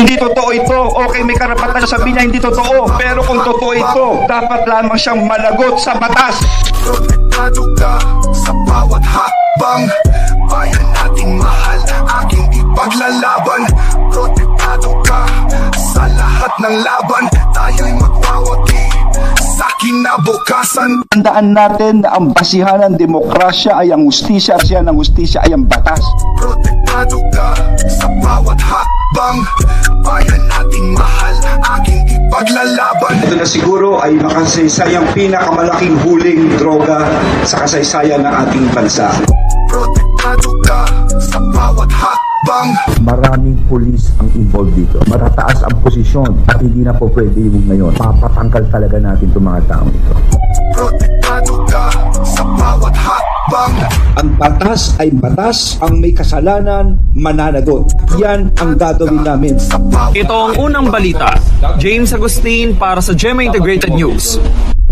Hindi totoo ito. Okay, may karapatan siya sabihin niya hindi totoo. Pero kung totoo ito, dapat lamang siyang managot sa batas. Protektado ka sa bawat hakbang. Bayan nating mahal, aking ipaglalaban. Protektado ka sa lahat ng laban. Tayo'y magwawagi sa kinabukasan. Tandaan natin na ang basihan ng demokrasya ay ang hustisya, basihan ng hustisya ay ang batas. Protektado ka sa bawat hakbang. Bayan nating mahal, aking ipaglalaban. Ito na siguro ay makasaysayang pinakamalaking huling droga sa kasaysayan ng ating bansa. Protektado ka sa bawat hakbang. Maraming pulis ang involved dito. Matataas ang posisyon at hindi na po pwede yung ngayon. Papatanggal talaga natin itong mga taong ito. Protektado ka sa bawat hakbang. Ang batas ay batas, ang may kasalanan, mananagot. Yan ang gagawin namin. Sa bawat Ito ang unang balita. James Agustin para sa GMA Integrated News.